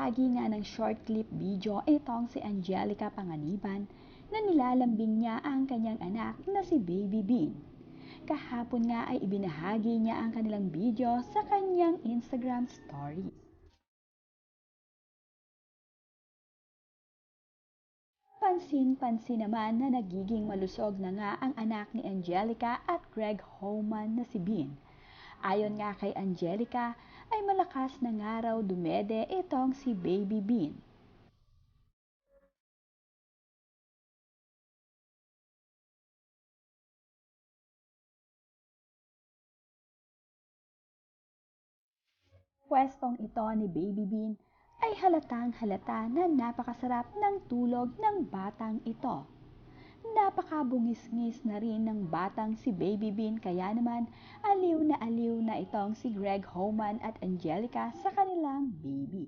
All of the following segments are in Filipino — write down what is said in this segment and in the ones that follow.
nagbahagi nga ng short clip video itong si Angelica Panganiban na nilalambing niya ang kanyang anak na si Baby Bean. Kahapon nga ay ibinahagi niya ang kanilang video sa kanyang Instagram story. Pansin-pansin naman na nagiging malusog na nga ang anak ni Angelica at Greg Homan na si Bean. Ayon nga kay Angelica, ay malakas na nga raw dumede itong si Baby Bean. Pwestong ito ni Baby Bean ay halatang halata na napakasarap ng tulog ng batang ito. Napakabungis-ngis na rin ng batang si Baby Bean kaya naman aliw na itong si Greg Homan at Angelica sa kanilang baby.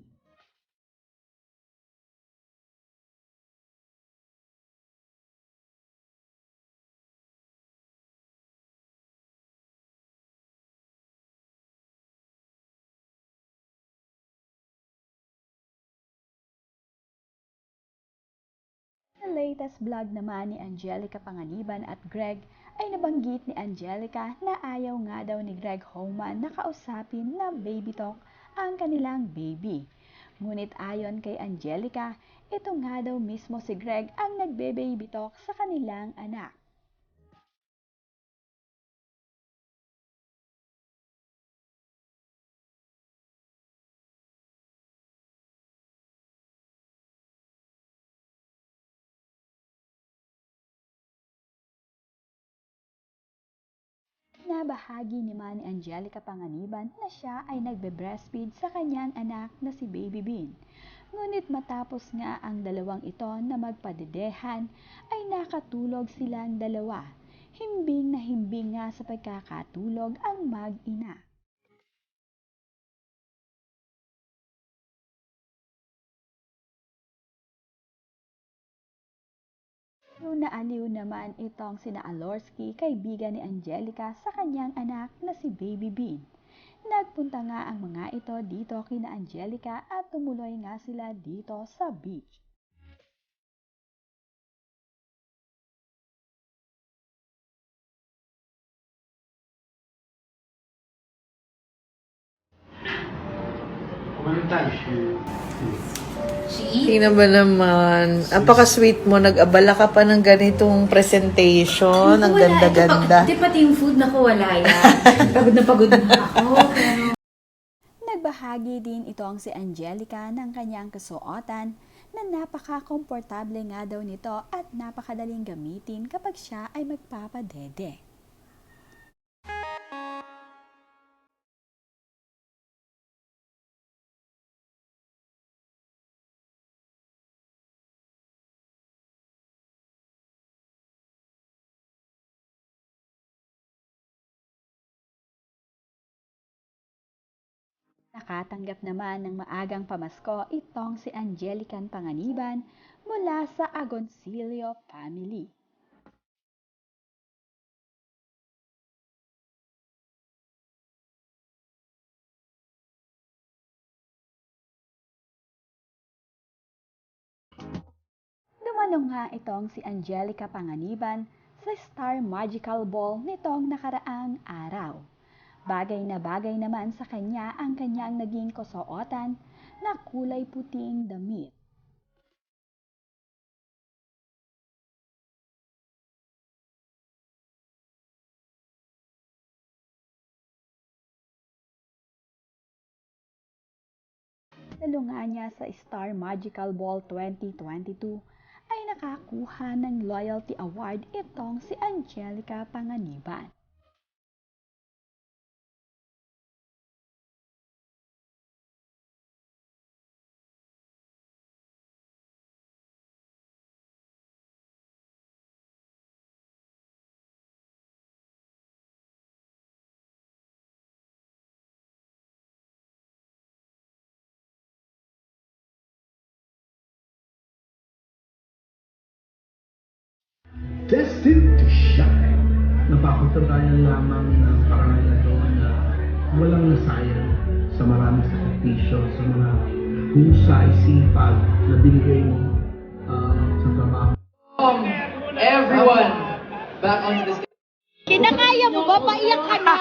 Sa latest vlog naman ni Angelica Panganiban at Greg ay nabanggit ni Angelica na ayaw nga daw ni Greg Homan na kausapin na baby talk ang kanilang baby. Ngunit ayon kay Angelica, ito nga daw mismo si Greg ang nagbe-baby talk sa kanilang anak. Nabahagi naman ni Angelica Panganiban na siya ay nagbe-breastfeed sa kanyang anak na si Baby Bean. Ngunit matapos nga ang dalawang ito na magpadedehan ay nakatulog silang dalawa. Himbing na himbing nga sa pagkakatulog ang mag-ina. Aliw naman itong sina Alorski, kaibigan ni Angelica sa kanyang anak na si Baby Bean. Nagpunta nga ang mga ito dito kina Angelica at tumuloy nga sila dito sa beach. Tingnan ba naman, napaka-sweet mo, nag-abala ka pa ng ganitong presentation, ang ganda-ganda. Hindi pati yung food, naku, wala yan. Pagod na ako. Pero... Nagbahagi din itong si Angelica ng kanyang kasuotan na napaka-komportable nga daw nito at napakadaling gamitin kapag siya ay magpapadede. Nakatanggap naman ng maagang pamasko itong si Angelica Panganiban mula sa Agoncillo family. Dumalo nga itong si Angelica Panganiban sa Star Magical Ball nitong nakaraang araw. Bagay na bagay naman sa kanya ang kanyang naging kasuotan na kulay puting damit. Talo nga niya sa Star Magical Ball 2022 ay nakakuha ng Loyalty Award itong si Angelica Panganiban. Destined to shine. Napapatunayan lamang ng parangal na doon na walang nasayang sa maraming sakripisyo, sa mga husay, sipag na binigay mo sa trabaho. Everyone, back onto the stage. Kinakaya mo ba? Paiyak ka na!